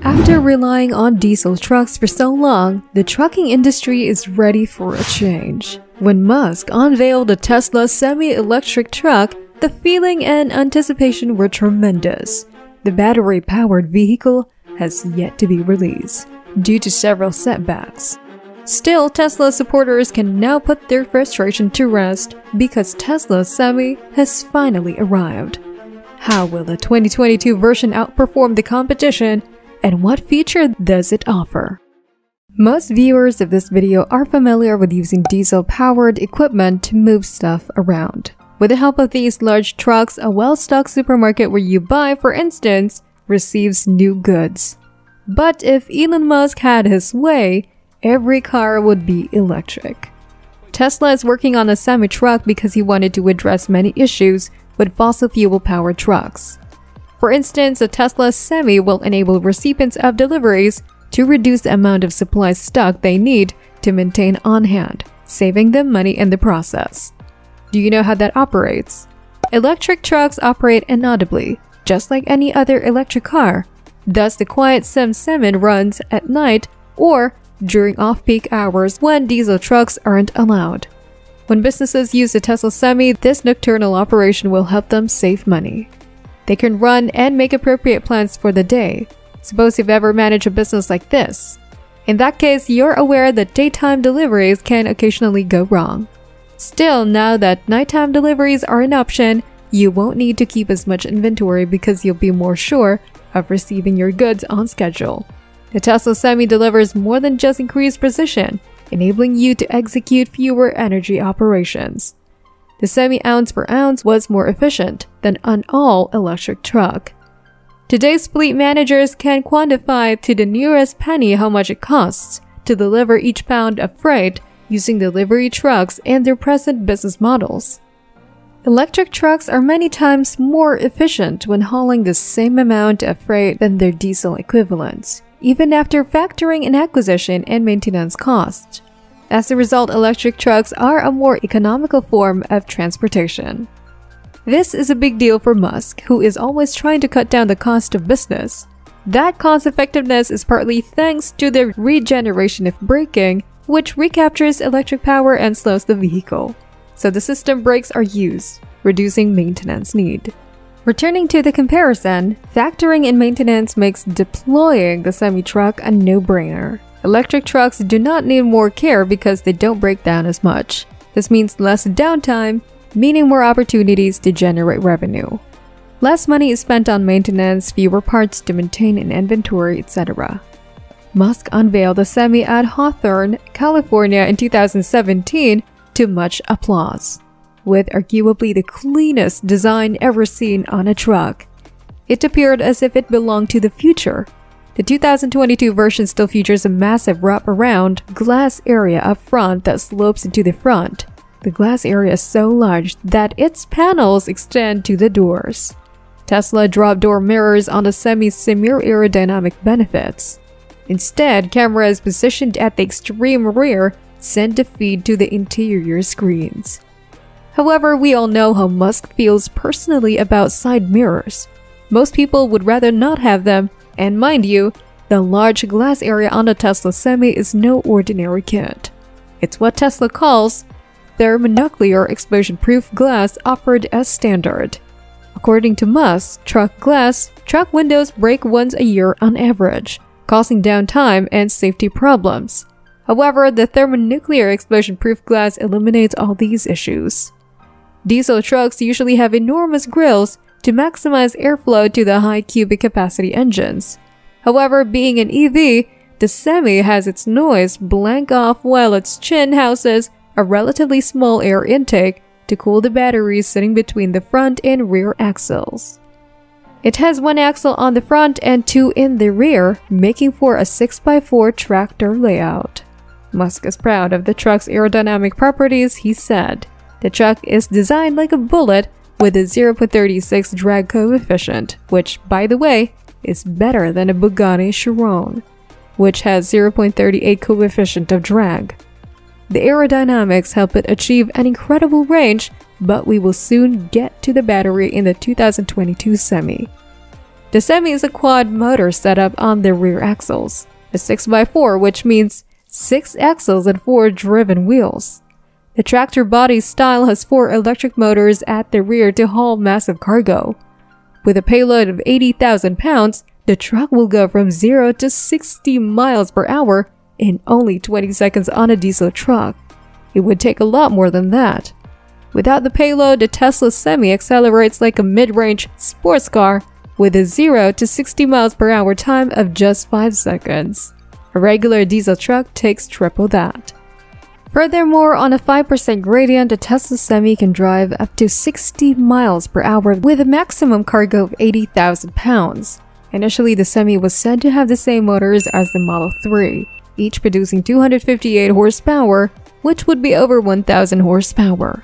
After relying on diesel trucks for so long, the trucking industry is ready for a change. When Musk unveiled the Tesla semi-electric truck, the feeling and anticipation were tremendous. The battery-powered vehicle has yet to be released, due to several setbacks. Still, Tesla supporters can now put their frustration to rest because Tesla's Semi has finally arrived. How will the 2022 version outperform the competition, and what feature does it offer? Most viewers of this video are familiar with using diesel-powered equipment to move stuff around. With the help of these large trucks, a well-stocked supermarket where you buy, for instance, receives new goods. But if Elon Musk had his way, every car would be electric. Tesla is working on a semi-truck because he wanted to address many issues with fossil fuel-powered trucks. For instance, a Tesla Semi will enable recipients of deliveries to reduce the amount of supplies stock they need to maintain on hand, saving them money in the process. Do you know how that operates? Electric trucks operate inaudibly, just like any other electric car. Thus, the quiet Semi runs at night or during off-peak hours when diesel trucks aren't allowed. When businesses use the Tesla Semi, this nocturnal operation will help them save money. They can run and make appropriate plans for the day. Suppose you've ever managed a business like this. In that case, you're aware that daytime deliveries can occasionally go wrong. Still, now that nighttime deliveries are an option, you won't need to keep as much inventory because you'll be more sure of receiving your goods on schedule. The Tesla Semi delivers more than just increased precision, enabling you to execute fewer energy operations. The Semi ounce per ounce was more efficient than an all-electric truck. Today's fleet managers can quantify to the nearest penny how much it costs to deliver each pound of freight using delivery trucks and their present business models. Electric trucks are many times more efficient when hauling the same amount of freight than their diesel equivalents, even after factoring in acquisition and maintenance costs. As a result, electric trucks are a more economical form of transportation. This is a big deal for Musk, who is always trying to cut down the cost of business. That cost effectiveness is partly thanks to the regeneration of braking, which recaptures electric power and slows the vehicle. So the system brakes are used, reducing maintenance need. Returning to the comparison, factoring in maintenance makes deploying the semi-truck a no-brainer. Electric trucks do not need more care because they don't break down as much. This means less downtime, meaning more opportunities to generate revenue. Less money is spent on maintenance, fewer parts to maintain in inventory, etc. Musk unveiled the Semi at Hawthorne, California in 2017 to much applause. With arguably the cleanest design ever seen on a truck, it appeared as if it belonged to the future. The 2022 version still features a massive wraparound glass area up front that slopes into the front. The glass area is so large that its panels extend to the doors. Tesla drop door mirrors on the Semi's similar aerodynamic benefits. Instead, cameras positioned at the extreme rear send the feed to the interior screens. However, we all know how Musk feels personally about side mirrors. Most people would rather not have them, and mind you, the large glass area on the Tesla Semi is no ordinary kit. It's what Tesla calls thermonuclear explosion-proof glass offered as standard. According to Musk, truck windows break once a year on average, causing downtime and safety problems. However, the thermonuclear explosion-proof glass eliminates all these issues. Diesel trucks usually have enormous grills to maximize airflow to the high cubic capacity engines. However, being an EV, the Semi has its noise blank off while its chin houses a relatively small air intake to cool the batteries sitting between the front and rear axles. It has one axle on the front and two in the rear, making for a 6x4 tractor layout. Musk is proud of the truck's aerodynamic properties. He said, "The truck is designed like a bullet with a 0.36 drag coefficient, which, by the way, is better than a Bugatti Chiron, which has 0.38 coefficient of drag. The aerodynamics help it achieve an incredible range, but we will soon get to the battery in the 2022 Semi. The Semi is a quad motor setup on the rear axles, a 6x4, which means 6 axles and 4 driven wheels. The tractor body style has 4 electric motors at the rear to haul massive cargo. With a payload of 80,000 pounds, the truck will go from 0 to 60 miles per hour in only 20 seconds on a diesel truck. It would take a lot more than that. Without the payload, the Tesla Semi accelerates like a mid-range sports car with a 0 to 60 miles per hour time of just 5 seconds. A regular diesel truck takes triple that. Furthermore, on a 5% gradient, the Tesla Semi can drive up to 60 miles per hour with a maximum cargo of 80,000 pounds. Initially, the Semi was said to have the same motors as the Model 3, each producing 258 horsepower, which would be over 1,000 horsepower.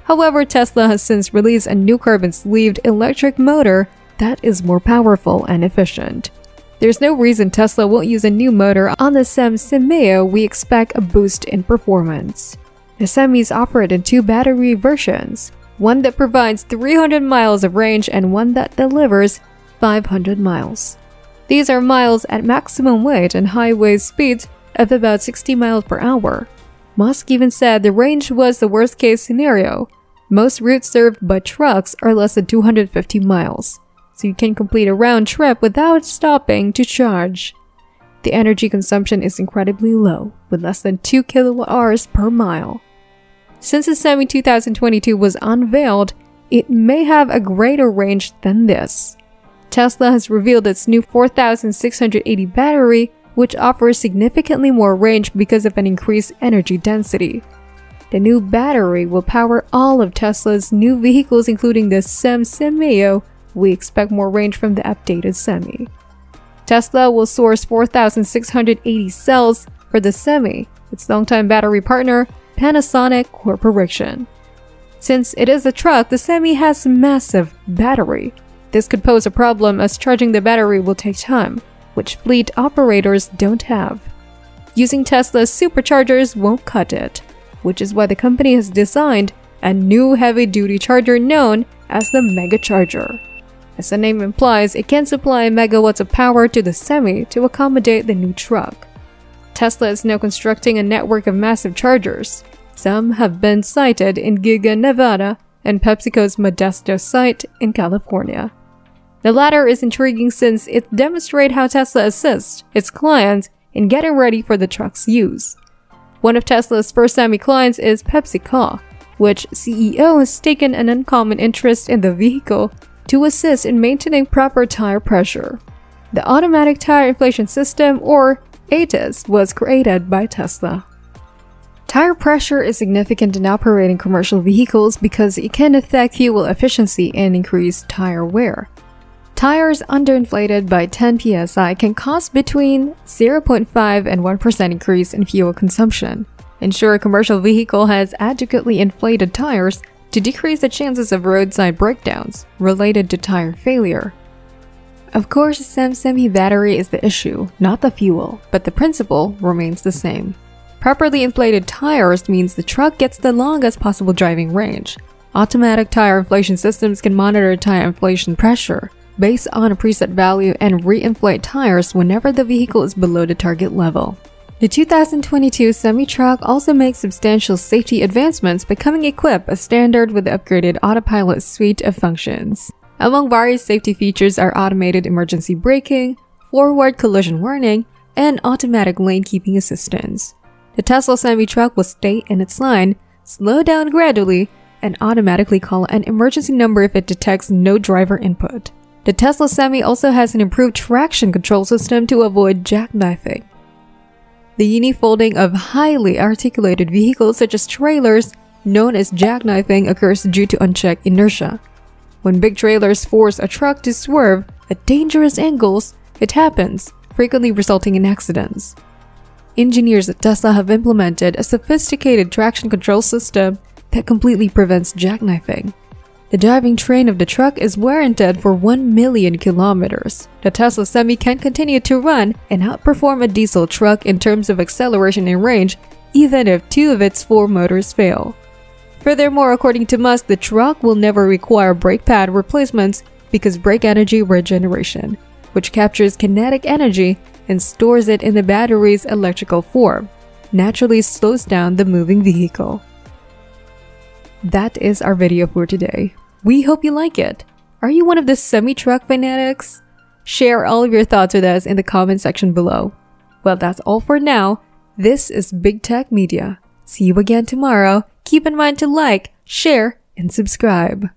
However, Tesla has since released a new carbon-sleeved electric motor that is more powerful and efficient. There's no reason Tesla won't use a new motor on the Semi. We expect a boost in performance. The Semis offer it in 2 battery versions, one that provides 300 miles of range and one that delivers 500 miles. These are miles at maximum weight and highway speeds of about 60 miles per hour. Musk even said the range was the worst-case scenario. Most routes served by trucks are less than 250 miles. So you can complete a round trip without stopping to charge. The energy consumption is incredibly low, with less than 2 kWh per mile. Since the Semi 2022 was unveiled, it may have a greater range than this. Tesla has revealed its new 4680 battery, which offers significantly more range because of an increased energy density. The new battery will power all of Tesla's new vehicles, including the Semi. We expect more range from the updated Semi. Tesla will source 4,680 cells for the Semi, its longtime battery partner, Panasonic Corporation. Since it is a truck, the Semi has a massive battery. This could pose a problem as charging the battery will take time, which fleet operators don't have. Using Tesla's superchargers won't cut it, which is why the company has designed a new heavy-duty charger known as the Mega Charger. As the name implies, it can supply megawatts of power to the Semi to accommodate the new truck. Tesla is now constructing a network of massive chargers. Some have been sited in Giga, Nevada, and PepsiCo's Modesto site in California. The latter is intriguing since it demonstrates how Tesla assists its clients in getting ready for the truck's use. One of Tesla's first Semi clients is PepsiCo, which CEO has taken an uncommon interest in the vehicle to assist in maintaining proper tire pressure. The Automatic Tire Inflation System, or ATIS, was created by Tesla. Tire pressure is significant in operating commercial vehicles because it can affect fuel efficiency and increase tire wear. Tires underinflated by 10 psi can cause between 0.5 and 1% increase in fuel consumption. Ensure a commercial vehicle has adequately inflated tires to decrease the chances of roadside breakdowns related to tire failure. Of course, the Semi battery is the issue, not the fuel, but the principle remains the same. Properly inflated tires means the truck gets the longest possible driving range. Automatic tire inflation systems can monitor tire inflation pressure based on a preset value and re-inflate tires whenever the vehicle is below the target level. The 2022 semi-truck also makes substantial safety advancements by coming equipped as standard with the upgraded autopilot suite of functions. Among various safety features are automated emergency braking, forward collision warning, and automatic lane keeping assistance. The Tesla semi-truck will stay in its line, slow down gradually, and automatically call an emergency number if it detects no driver input. The Tesla Semi also has an improved traction control system to avoid jackknifing. The unifolding of highly articulated vehicles such as trailers, known as jackknifing, occurs due to unchecked inertia. When big trailers force a truck to swerve at dangerous angles, it happens, frequently resulting in accidents. Engineers at Tesla have implemented a sophisticated traction control system that completely prevents jackknifing. The driving train of the truck is warranted for 1 million kilometers. The Tesla Semi can continue to run and outperform a diesel truck in terms of acceleration and range, even if 2 of its 4 motors fail. Furthermore, according to Musk, the truck will never require brake pad replacements because break energy regeneration, which captures kinetic energy and stores it in the battery's electrical form, naturally slows down the moving vehicle. That is our video for today. We hope you like it. Are you one of the semi-truck fanatics? Share all of your thoughts with us in the comment section below. Well, that's all for now. This is Big Tech Media. See you again tomorrow. Keep in mind to like, share, and subscribe.